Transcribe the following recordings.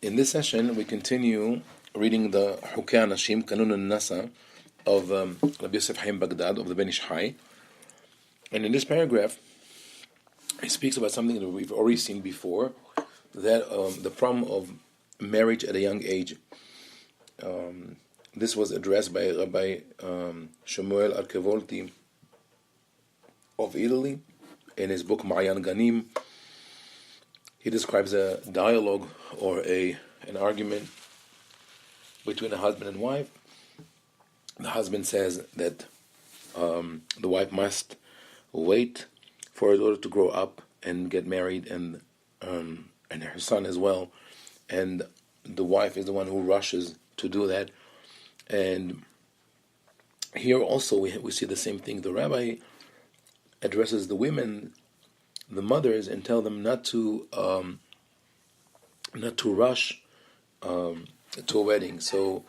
In this session, we continue reading the Hukei Nashim, Kanun al-Nasa of Rabbi Yosef Haim Baghdad of the banish. And in this paragraph, he speaks about something that we've already seen before, that the problem of marriage at a young age. This was addressed by Rabbi Shmuel Arkevolti of Italy in his book Ma'ayan Ganim. He describes a dialogue or an argument between a husband and wife. The husband says that the wife must wait for her daughter to grow up and get married, and her son as well. And the wife is the one who rushes to do that. And here also we see the same thing. The rabbi addresses the women, the mothers, and tell them not to rush to a wedding. So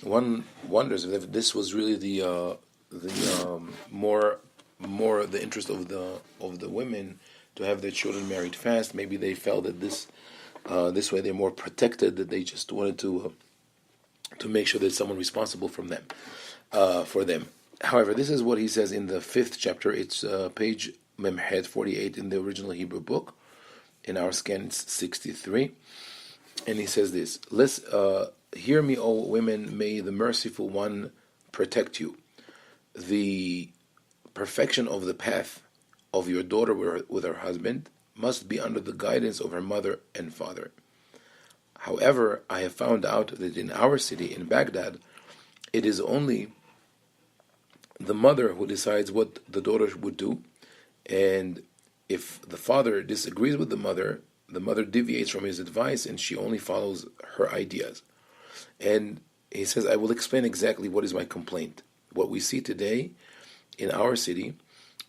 one wonders if this was really the more the interest of the women to have their children married fast. Maybe they felt that this way they're more protected, that they just wanted to make sure there's someone responsible for them. However, this is what he says in the 5th chapter. It's page Memhed 48 in the original Hebrew book. In our scan, it's 63. And he says this: hear me, O women, may the merciful one protect you. The perfection of the path of your daughter with her husband must be under the guidance of her mother and father. However, I have found out that in our city, in Baghdad, it is only the mother who decides what the daughter would do, and if the father disagrees with the mother deviates from his advice and she only follows her ideas. And he says, I will explain exactly what is my complaint. What we see today in our city,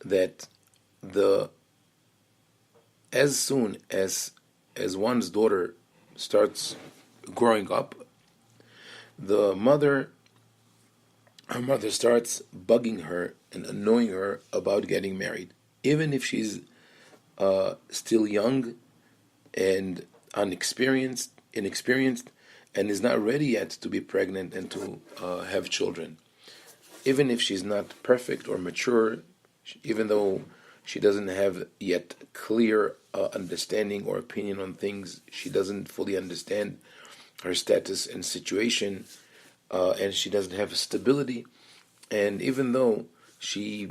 that as soon as one's daughter starts growing up, her mother starts bugging her and annoying her about getting married, even if she's still young and inexperienced, and is not ready yet to be pregnant and to have children. Even if she's not perfect or mature, even though she doesn't have yet clear understanding or opinion on things, she doesn't fully understand her status and situation, and she doesn't have stability, and even though she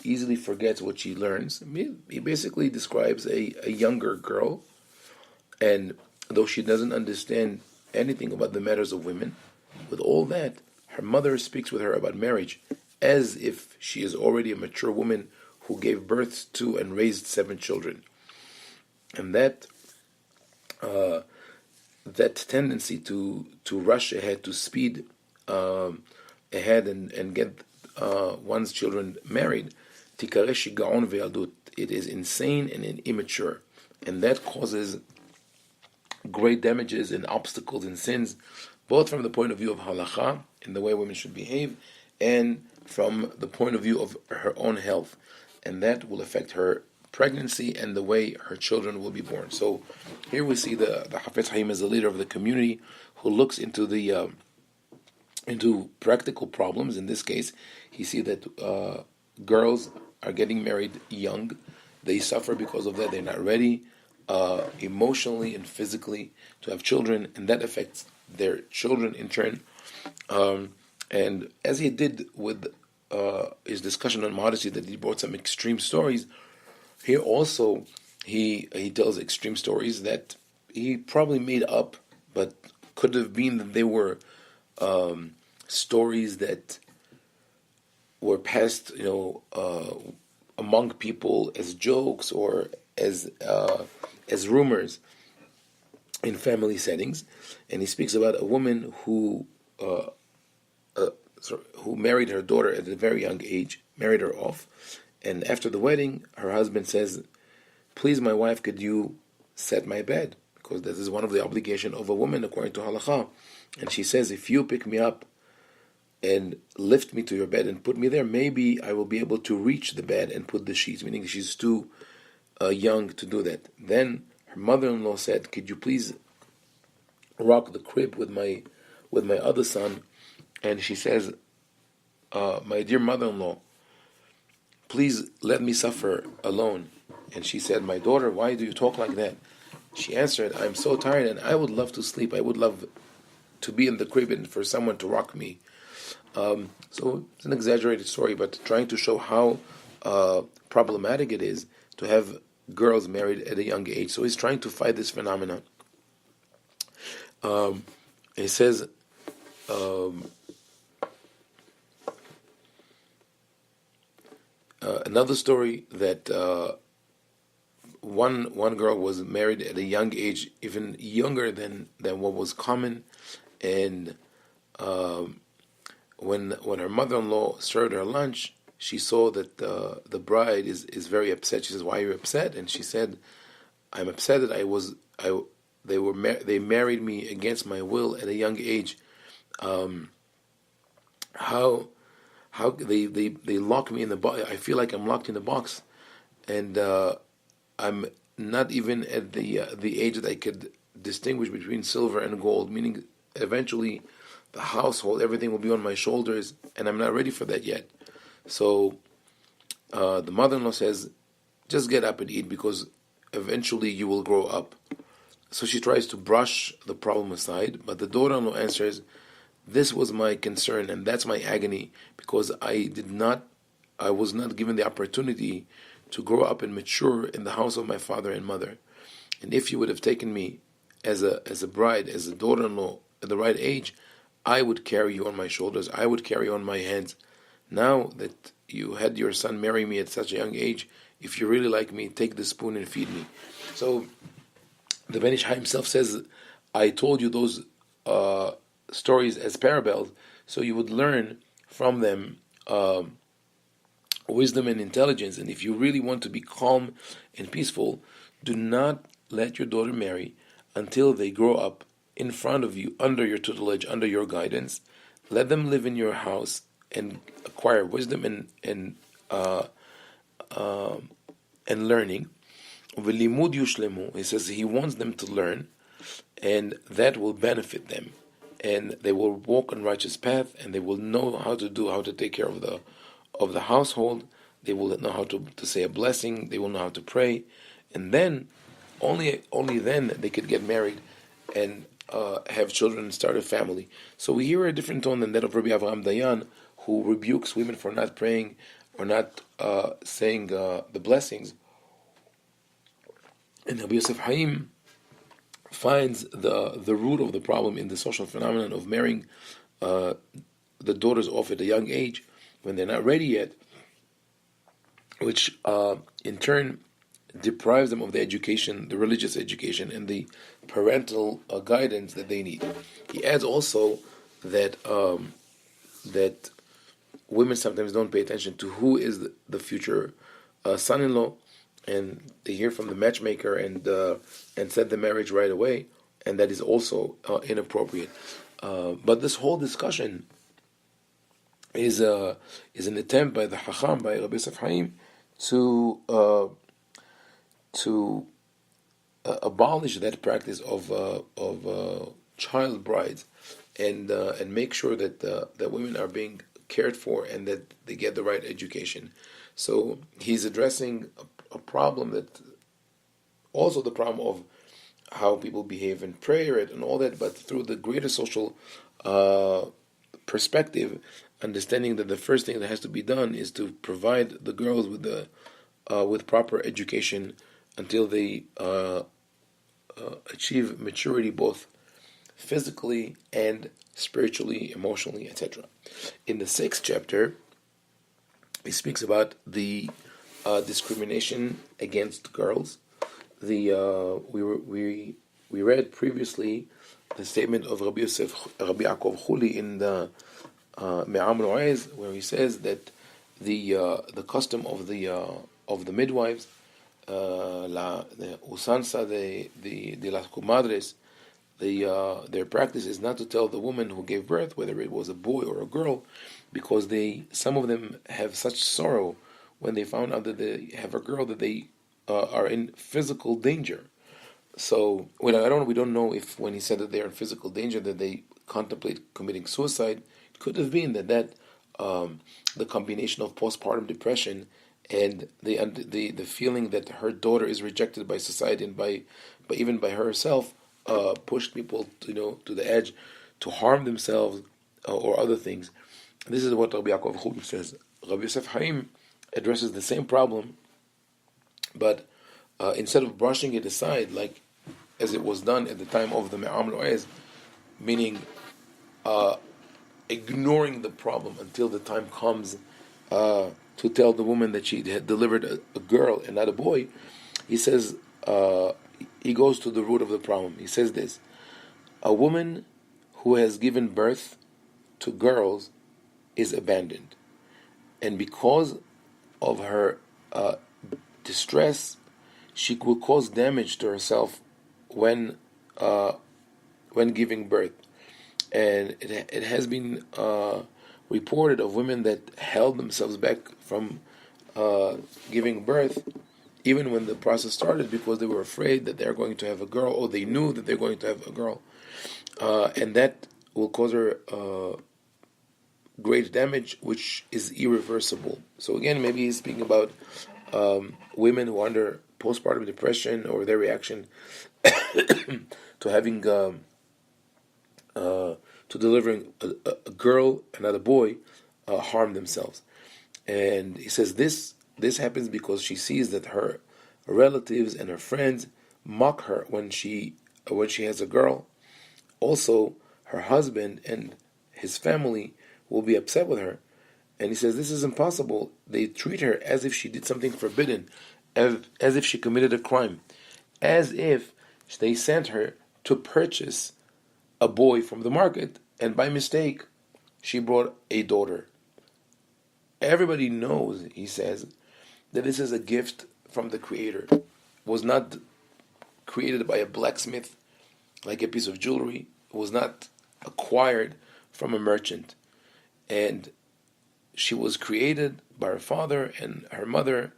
easily forgets what she learns. He basically describes a younger girl, and though she doesn't understand anything about the matters of women, with all that, her mother speaks with her about marriage as if she is already a mature woman who gave birth to and raised 7 children. And that tendency to rush ahead, to speed ahead and get one's children married, tikare shigaon ve'yaldut, it is insane and immature, and that causes great damages and obstacles and sins, both from the point of view of halacha and the way women should behave, and from the point of view of her own health, and that will affect her pregnancy and the way her children will be born. So here we see the Hafetz Haim as a leader of the community who looks into practical problems. In this case, he sees that girls are getting married young. They suffer because of that. They're not ready emotionally and physically to have children, and that affects their children in turn. And as he did with his discussion on modesty, that he brought some extreme stories, here also he tells extreme stories that he probably made up, but could have been that they were stories that were passed, among people as jokes or as rumors in family settings. And he speaks about a woman who married her daughter at a very young age, married her off, and after the wedding, her husband says, "Please, my wife, could you set my bed? Because this is one of the obligations of a woman according to halakha." And she says, "If you pick me up and lift me to your bed and put me there, maybe I will be able to reach the bed and put the sheets," meaning she's too young to do that. Then her mother-in-law said, "Could you please rock the crib with my other son, and she says, "My dear mother-in-law, please let me suffer alone." And she said, "My daughter, why do you talk like that?" She answered, "I'm so tired, and I would love to sleep. I would love to be in the crib and for someone to rock me." So it's an exaggerated story, but trying to show how problematic it is to have girls married at a young age. So he's trying to fight this phenomenon. He says, another story that one girl was married at a young age, even younger than what was common, and when her mother-in-law served her lunch, she saw that the bride is very upset. She says, "Why are you upset?" And she said, "I'm upset that they married me against my will at a young age. How they lock me in the box? I feel like I'm locked in the box, and I'm not even at the age that I could distinguish between silver and gold. Meaning, eventually, the household, everything will be on my shoulders, and I'm not ready for that yet." So the mother-in-law says, "Just get up and eat, because eventually you will grow up." So she tries to brush the problem aside, but the daughter-in-law answers, "This was my concern, and that's my agony, because I was not given the opportunity to grow up and mature in the house of my father and mother. And if you would have taken me as a bride, as a daughter-in-law at the right age, I would carry you on my shoulders, I would carry you on my hands. Now that you had your son marry me at such a young age, if you really like me, take the spoon and feed me." So the banish himself says, "I told you those stories as parables, so you would learn from them wisdom and intelligence. And if you really want to be calm and peaceful, do not let your daughter marry until they grow up in front of you, under your tutelage, under your guidance. Let them live in your house and acquire wisdom and learning. V'limud yushlemu." He says he wants them to learn, and that will benefit them, and they will walk on righteous path, and they will know how to take care of the household. They will know how to say a blessing. They will know how to pray, and then only then they could get married and have children and start a family. So we hear a different tone than that of Rabbi Avraham Dayan, who rebukes women for not praying or not saying the blessings. And Rabbi Yosef Haim finds the root of the problem in the social phenomenon of marrying the daughters off at a young age when they're not ready yet, which in turn deprives them of the education, the religious education, and the parental guidance that they need. He adds also that that women sometimes don't pay attention to who is the future son-in-law, and they hear from the matchmaker and set the marriage right away, and that is also inappropriate. But this whole discussion is an attempt by the Chacham, by Rabbi Yosef Haim, to abolish that practice of child brides, and make sure that women are being cared for and that they get the right education. So he's addressing a problem that also the problem of how people behave in prayer and all that, but through the greater social perspective, understanding that the first thing that has to be done is to provide the girls with proper education until they achieve maturity, both physically and spiritually, emotionally, etc. In the 6th chapter, he speaks about the discrimination against girls. We read previously the statement of Rabbi Yaakov Chuli in the Me'am Lo'ez, where he says that the custom of the midwives, la usanza de las comadres, their practice is not to tell the woman who gave birth whether it was a boy or a girl, because some of them have such sorrow when they found out that they have a girl, that they are in physical danger. So we don't know if when he said that they are in physical danger that they contemplate committing suicide. It could have been that the combination of postpartum depression and the feeling that her daughter is rejected by society and by even by herself pushed people to the edge to harm themselves or other things. This is what Rabbi Yaakov Chulin says. Rabbi Yosef Haim addresses the same problem, but instead of brushing it aside, like as it was done at the time of the Me'am Lo'ez, meaning ignoring the problem until the time comes to tell the woman that she had delivered a girl and not a boy, he says, he goes to the root of the problem. He says this: a woman who has given birth to girls is abandoned, and because of her distress, she will cause damage to herself when giving birth. And it has been reported of women that held themselves back from giving birth, even when the process started, because they were afraid that they're going to have a girl, or they knew that they're going to have a girl, and that will cause her great damage, which is irreversible. So again, maybe he's speaking about women who are under postpartum depression, or their reaction to having to delivering a girl and not a boy, harm themselves. And he says this happens because she sees that her relatives and her friends mock her when she has a girl. Also, her husband and his family will be upset with her. And he says this is impossible. They treat her as if she did something forbidden, as if she committed a crime, as if they sent her to purchase a boy from the market, and by mistake she brought a daughter. Everybody knows, he says, that this is a gift from the Creator. It was not created by a blacksmith like a piece of jewelry. It was not acquired from a merchant. And she was created by her father and her mother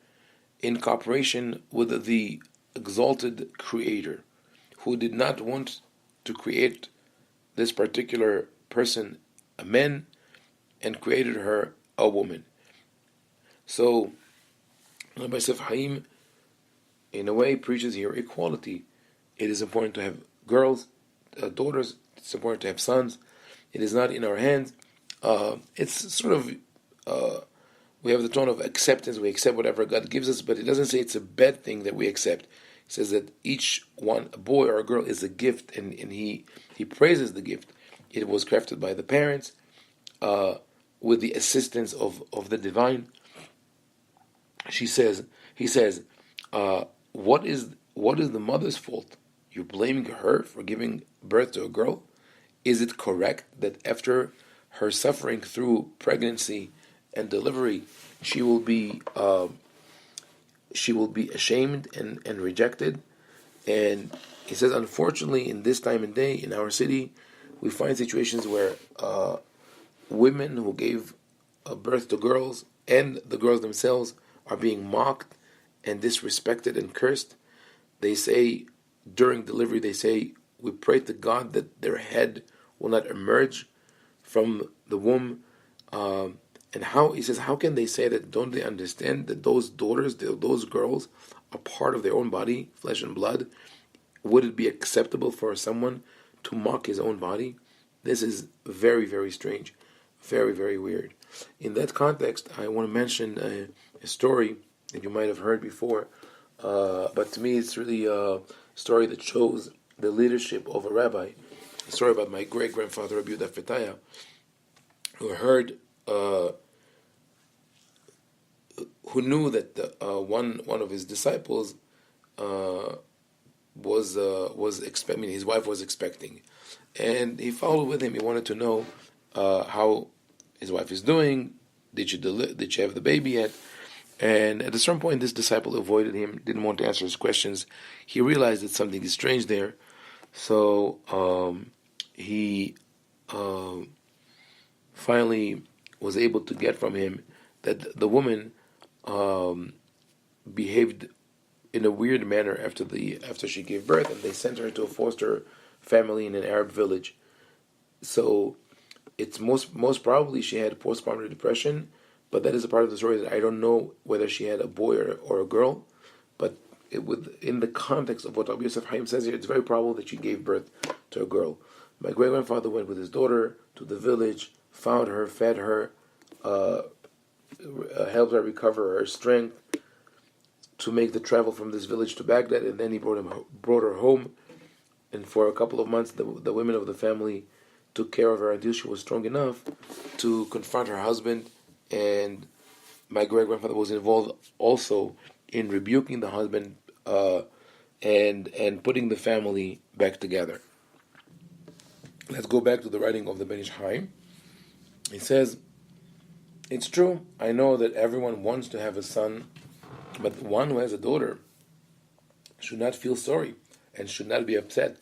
in cooperation with the exalted Creator, who did not want to create this particular person a man and created her a woman. So Rabbi Yosef Haim, in a way, preaches here equality. It is important to have girls, daughters. It's important to have sons. It is not in our hands. It's sort of we have the tone of acceptance. We accept whatever God gives us, but it doesn't say it's a bad thing that we accept. It says that each one, a boy or a girl, is a gift, and he praises the gift. It was crafted by the parents with the assistance of the divine. He says, what is the mother's fault? You're blaming her for giving birth to a girl? Is it correct that after her suffering through pregnancy and delivery, she will be ashamed and rejected? And he says, unfortunately, in this time and day in our city, we find situations where women who gave birth to girls and the girls themselves are being mocked and disrespected and cursed. They say during delivery, we pray to God that their head will not emerge from the womb. And he says, how can they say that? Don't they understand that those daughters, those girls, are part of their own body, flesh and blood? Would it be acceptable for someone to mock his own body? This is very, very strange, very, very weird. In that context, I want to mention a story that you might have heard before, but to me it's really a story that shows the leadership of a rabbi. A story about my great-grandfather, Rabbi Ovadia, who heard, who knew that one of his disciples was expecting. His wife was expecting, and he followed with him. He wanted to know how his wife is doing. Did she have the baby yet? And at a certain point, this disciple avoided him, didn't want to answer his questions. He realized that something is strange there, so he finally was able to get from him that the woman behaved in a weird manner after she gave birth, and they sent her to a foster family in an Arab village. So it's most probably she had postpartum depression, but that is a part of the story that I don't know whether she had a boy or a girl. But in the context of what Rabbi Yosef Haim says here, it's very probable that she gave birth to a girl. My great grandfather went with his daughter to the village, found her, fed her, helped her recover her strength to make the travel from this village to Baghdad, and then he brought her home. And for a couple of months, the women of the family took care of her until she was strong enough to confront her husband. And my great grandfather was involved also in rebuking the husband and putting the family back together. Let's go back to the writing of the banish Haim. He says, "It's true, I know that everyone wants to have a son, but one who has a daughter should not feel sorry and should not be upset.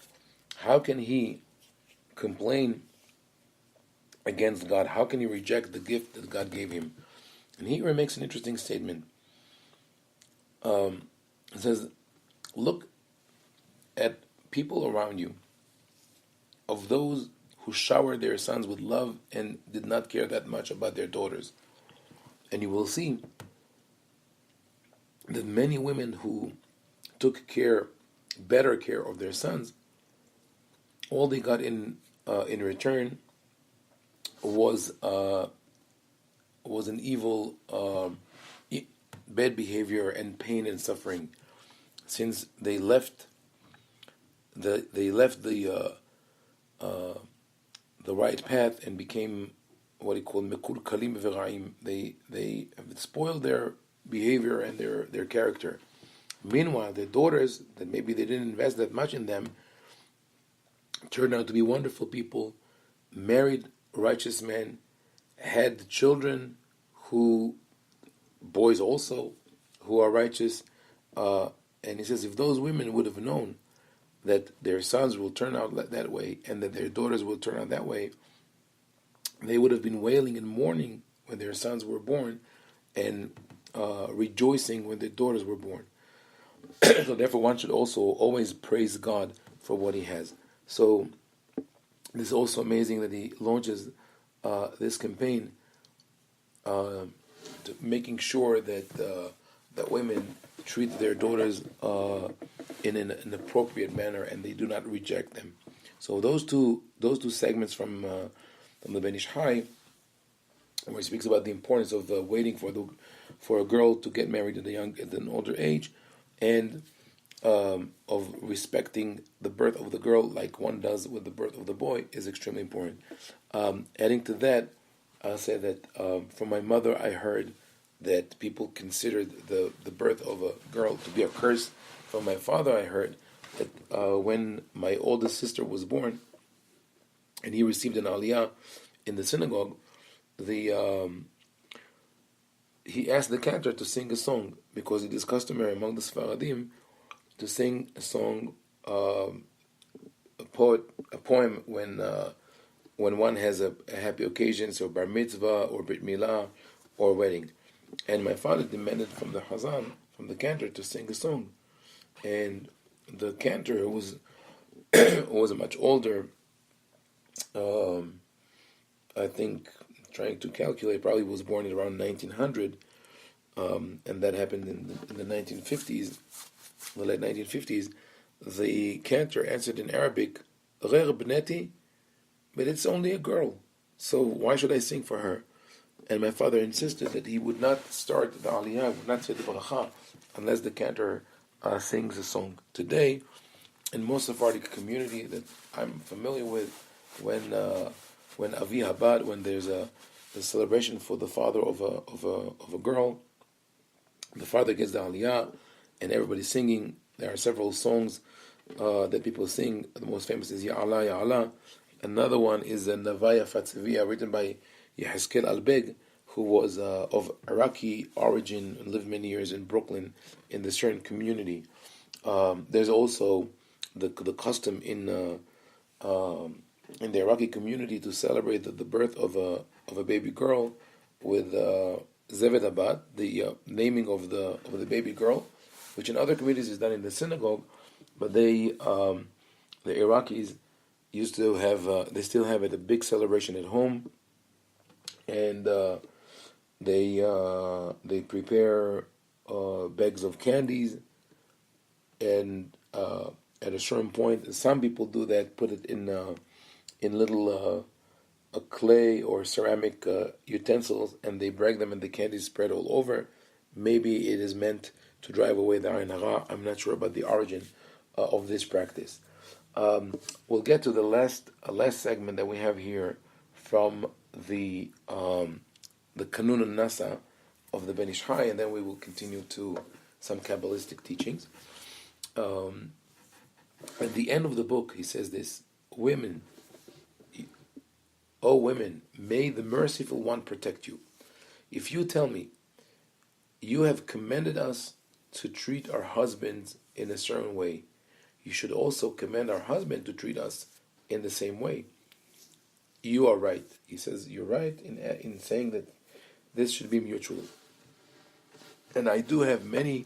How can he complain against God? How can he reject the gift that God gave him?" And here he makes an interesting statement. It says, "Look at people around you, of those who showered their sons with love and did not care that much about their daughters. And you will see that many women who took better care of their sons, all they got in return was an evil, bad behavior and pain and suffering, since they left the right path and became what he called mekur kalim v'ra'im. They spoiled their behavior and their character. Meanwhile, their daughters, that maybe they didn't invest that much in them, turned out to be wonderful people, married righteous men, had children boys also, who are righteous. And he says, if those women would have known that their sons will turn out that way and that their daughters will turn out that way, they would have been wailing and mourning when their sons were born and rejoicing when their daughters were born. So therefore one should also always praise God for what he has. So this is also amazing that he launches this campaign to making sure that that women treat their daughters in an appropriate manner and they do not reject them. So those two segments from the banish High, where he speaks about the importance of waiting for a girl to get married at an older age, and of respecting the birth of the girl like one does with the birth of the boy, is extremely important. Adding to that, I'll say that from my mother I heard that people considered the birth of a girl to be a curse. From my father I heard that when my oldest sister was born and he received an aliyah in the synagogue, he asked the cantor to sing a song, because it is customary among the Sephardim to sing a song, a poem when one has a happy occasion, so bar mitzvah or brit milah or wedding. And my father demanded from the Hazan, from the cantor, to sing a song. And the cantor, who was much older, I think, trying to calculate, probably was born in around 1900, and that happened in the 1950s, the late 1950s. The cantor answered in Arabic, "Gher bneti," but it's only a girl, so why should I sing for her? And my father insisted that he would not start the aliyah, would not say the bracha, unless the cantor sings a song. Today, in most Sephardic community that I'm familiar with, when Avi Habad, when there's a celebration for the father of a girl, the father gets the aliyah, and everybody's singing. There are several songs that people sing. The most famous is Ya Allah, Ya Allah. Another one is a Navaya Fatzivia, written by Yehezkel Albeg, who was of Iraqi origin and lived many years in Brooklyn in the certain community. There's also the custom in the Iraqi community to celebrate the birth of a baby girl with Zevet Abad, the naming of the baby girl, which in other communities is done in the synagogue, but the Iraqis used to have, they still have it, a big celebration at home, and they prepare bags of candies, and at a certain point, some people do that, put it in little clay or ceramic utensils, and they break them, and the candy is spread all over. Maybe it is meant to drive away the ayin hara. I'm not sure about the origin of this practice. We'll get to the last segment that we have here from the Kanun and Nasa of the banish, and then we will continue to some Kabbalistic teachings. At the end of the book, he says this: women, O women, may the merciful one protect you. If you tell me, you have commanded us to treat our husbands in a certain way, you should also command our husband to treat us in the same way. You are right. He says, you're right in saying that this should be mutual. And I do have many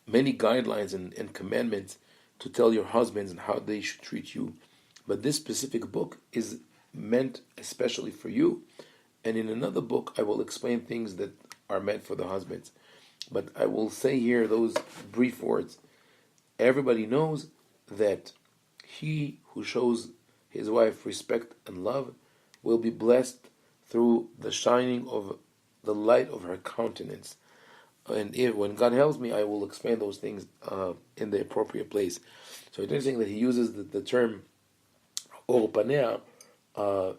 many guidelines and commandments to tell your husbands and how they should treat you. But this specific book is meant especially for you. And in another book, I will explain things that are meant for the husbands. But I will say here those brief words. Everybody knows that he who shows his wife respect and love will be blessed through the shining of the light of her countenance. And when God helps me, I will explain those things in the appropriate place. So it's interesting that he uses the term or panea,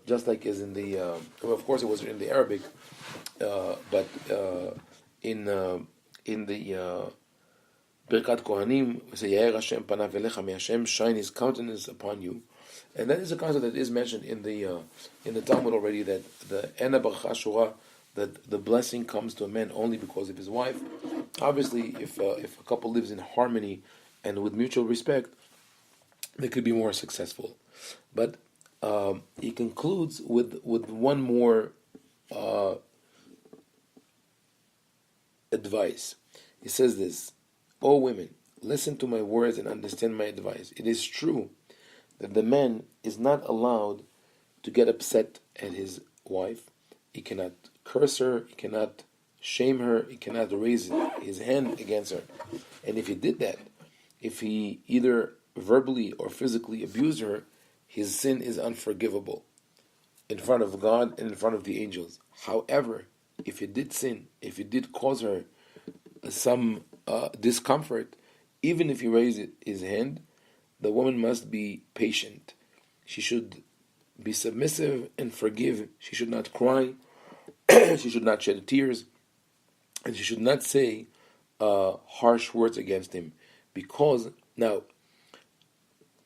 just like as in the, of course it was in the Arabic, but in the Birkat Kohanim, we say, Yair Hashem panav elecha, may Hashem shine His countenance upon you. And that is a concept that is mentioned in the Talmud already, that the ena baracha shura, that the blessing comes to a man only because of his wife. Obviously, if a couple lives in harmony and with mutual respect, they could be more successful. But he concludes with one more advice. He says this: O women, listen to my words and understand my advice. It is true that the man is not allowed to get upset at his wife. He cannot curse her, he cannot shame her, he cannot raise his hand against her. And if he did that, if he either verbally or physically abused her, his sin is unforgivable in front of God and in front of the angels. However, if he did sin, if he did cause her some discomfort, even if he raised his hand, the woman must be patient. She should be submissive and forgive. She should not cry. She should not shed tears. And she should not say harsh words against him. Because, now,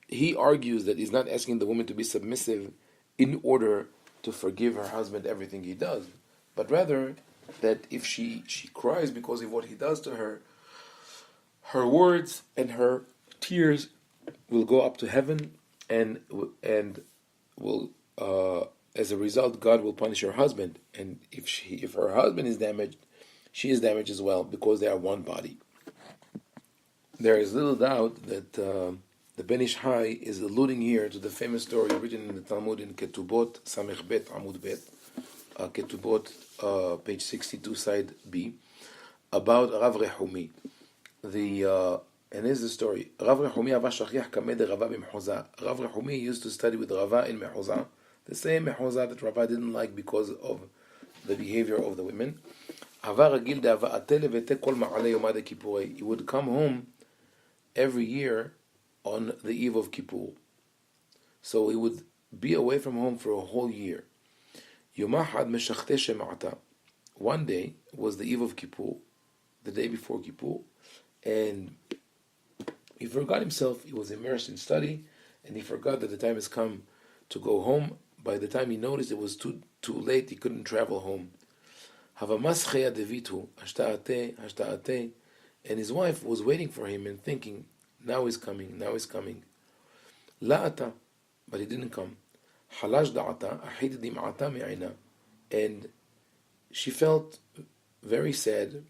he argues that he's not asking the woman to be submissive in order to forgive her husband everything he does, but rather that if she cries because of what he does to her, her words and her tears will go up to heaven, and will as a result, God will punish her husband. And if her husband is damaged, she is damaged as well, because they are one body. There is little doubt that the banish is alluding here to the famous story written in the Talmud in Ketubot Samech Bet Amud Bet, Ketubot page 62 side B, about Rav Rehumi. And here's the story. Rav Rehumi ava shachich kamed Rava b'Mechoza. Rav Rehumi used to study with Rava in Mechoza, the same Mechoza that Rava didn't like because of the behavior of the women. He would come home every year on the eve of Kippur. So he would be away from home for a whole year. One day was the eve of Kippur, the day before Kippur, and he forgot himself. He was immersed in study, and he forgot that the time has come to go home. By the time he noticed, it was too late. He couldn't travel home. And his wife was waiting for him and thinking, now he's coming. But he didn't come. And she felt very sad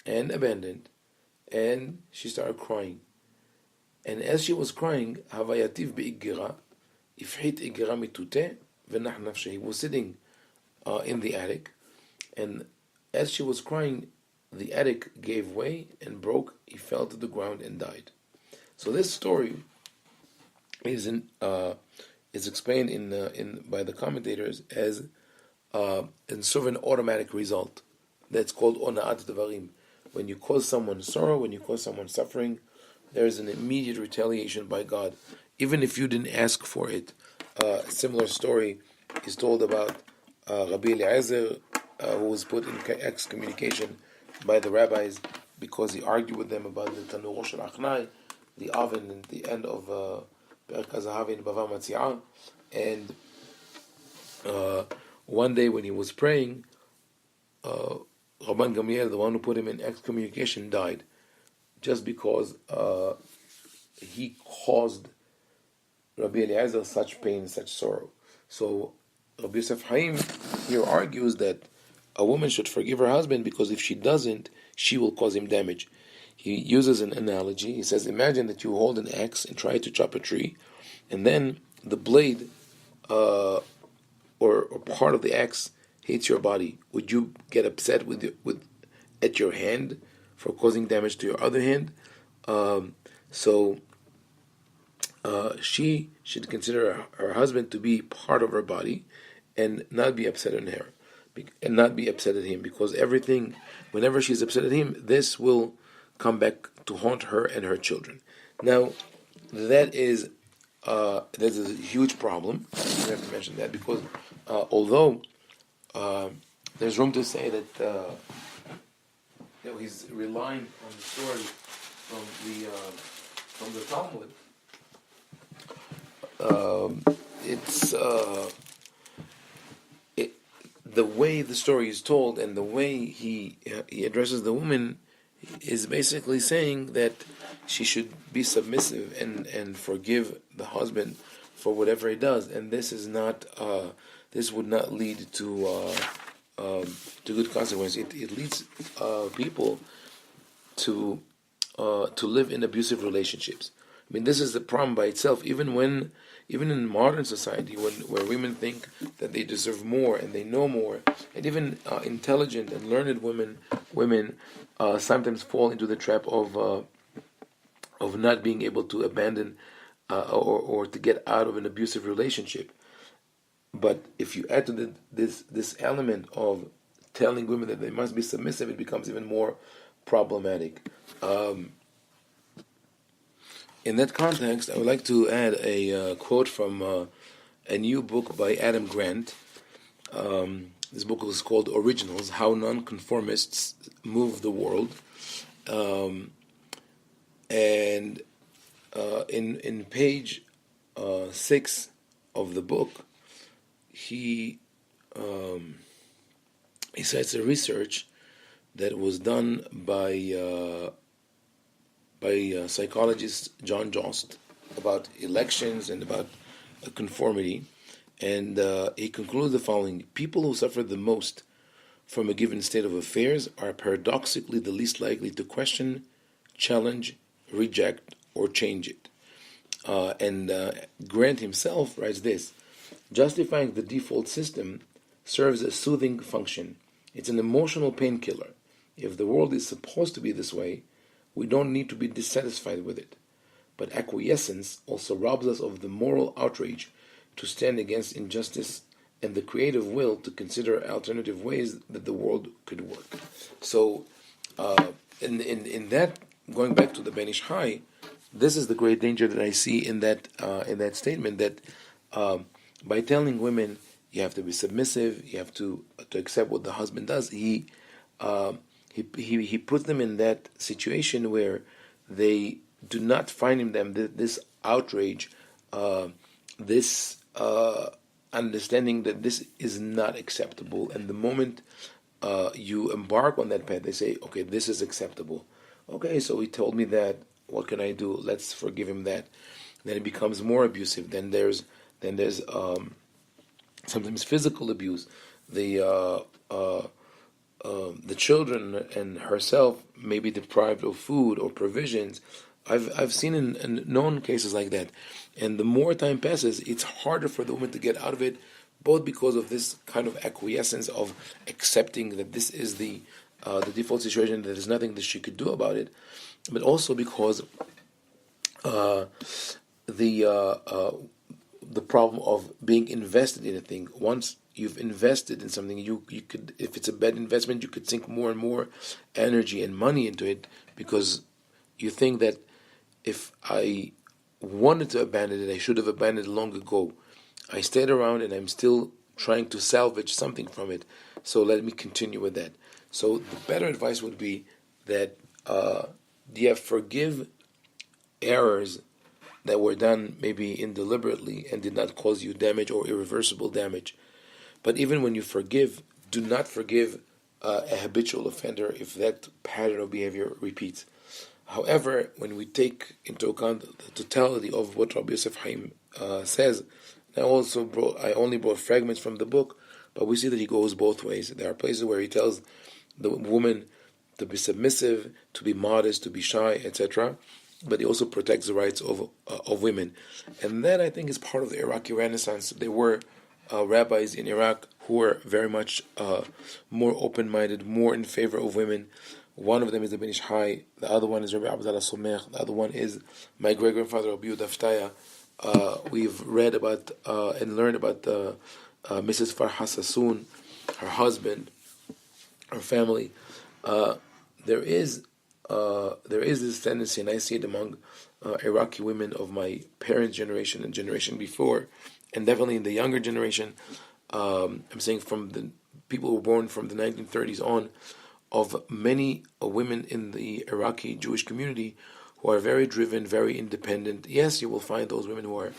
and abandoned, and she started crying. And as she was crying, Havayativ be'igira, ifhit igira mitute, v'nah nafshe. He was sitting in the attic, and as she was crying, the attic gave way and broke. He fell to the ground and died. So this story is explained by the commentators as in sort of an automatic result. That's called ona'at devarim. When you cause someone sorrow, when you cause someone suffering, there is an immediate retaliation by God, even if you didn't ask for it. A similar story is told about Rabbi Eliezer, who was put in excommunication by the rabbis because he argued with them about the Tanur Shel Achnai, the oven at the end of Perek HaZahav in Bava Matziah. And one day when he was praying, Rabban Gamliel, the one who put him in excommunication, died just because he caused Rabbi Eliezer such pain, such sorrow. So Rabbi Yosef Haim here argues that a woman should forgive her husband because if she doesn't, she will cause him damage. He uses an analogy. He says, imagine that you hold an axe and try to chop a tree, and then the blade or part of the axe hits your body. Would you get upset at your hand for causing damage to your other hand? She should consider her husband to be part of her body and not be upset at her, and not be upset at him, because everything, whenever she's upset at him, this will come back to haunt her and her children. Now, that is a huge problem. I have to mention that because although there's room to say that he's relying on the story from the Talmud, the way the story is told and the way he addresses the woman is basically saying that she should be submissive and forgive the husband for whatever he does, and this is not this would not lead to good consequences. It leads people to live in abusive relationships. I mean, this is the problem by itself. Even in modern society, where women think that they deserve more and they know more, and even intelligent and learned women sometimes fall into the trap of not being able to abandon or to get out of an abusive relationship. But if you add to this element of telling women that they must be submissive, it becomes even more problematic. In that context, I would like to add a quote from a new book by Adam Grant. This book is called Originals: How Nonconformists Move the World. And in page 6 of the book, he cites a research that was done by psychologist John Jost about elections and about conformity, and he concludes the following: people who suffer the most from a given state of affairs are paradoxically the least likely to question, challenge, reject, or change it. And Grant himself writes this: justifying the default system serves a soothing function. It's an emotional painkiller. If the world is supposed to be this way, we don't need to be dissatisfied with it. But acquiescence also robs us of the moral outrage to stand against injustice and the creative will to consider alternative ways that the world could work. So, in that, going back to the banish high, this is the great danger that I see in that statement, that by telling women you have to be submissive, you have to accept what the husband does, he puts them in that situation where they do not find in them this outrage, this understanding that this is not acceptable. And the moment you embark on that path, they say, okay, this is acceptable. Okay, so he told me that. What can I do? Let's forgive him that. Then it becomes more abusive. Then there's sometimes physical abuse. The the children and herself may be deprived of food or provisions. I've seen in known cases like that, and the more time passes, it's harder for the woman to get out of it, both because of this kind of acquiescence of accepting that this is the default situation, that there's nothing that she could do about it, but also because the problem of being invested in a thing. Once you've invested in something, you could, if it's a bad investment, you could sink more and more energy and money into it, because you think that if I wanted to abandon it, I should have abandoned it long ago. I stayed around and I'm still trying to salvage something from it, so let me continue with that. So the better advice would be that forgive errors that were done maybe indeliberately and did not cause you damage or irreversible damage. But even when you forgive, do not forgive a habitual offender if that pattern of behavior repeats. However, when we take into account the totality of what Rabbi Yosef Haim says, I only brought fragments from the book, but we see that he goes both ways. There are places where he tells the woman to be submissive, to be modest, to be shy, etc. But he also protects the rights of women. And that, I think, is part of the Iraqi Renaissance. There were rabbis in Iraq who were very much more open-minded, more in favor of women. One of them is the banish, the other one is Rabbi Abdullah Somech, the other one is my great-grandfather Rabbi Ovadia. We've read about and learned about Mrs. Farha Sassoon, her husband, her family. There is this tendency, and I see it among Iraqi women of my parents' generation and generation before, and definitely in the younger generation. I'm saying from the people who were born from the 1930s on, of many women in the Iraqi Jewish community who are very driven, very independent. Yes, you will find those women who are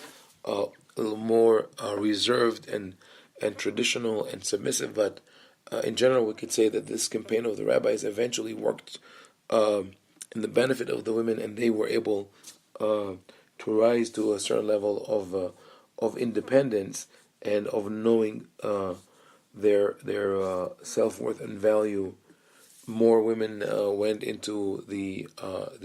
a little more reserved and traditional and submissive, but in general, we could say that this campaign of the rabbis eventually worked in the benefit of the women, and they were able to rise to a certain level of independence and of knowing their self-worth and value. More women went into the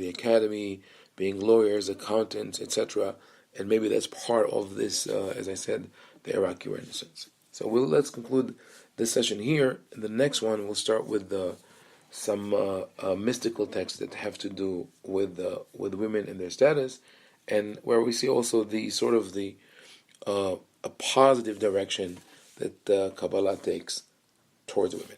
academy, being lawyers, accountants, etc. And maybe that's part of this, as I said, the Iraqi Renaissance. So let's conclude this session here. In the next one, we'll start with some mystical texts that have to do with women and their status, and where we see also the sort of a positive direction that Kabbalah takes towards women.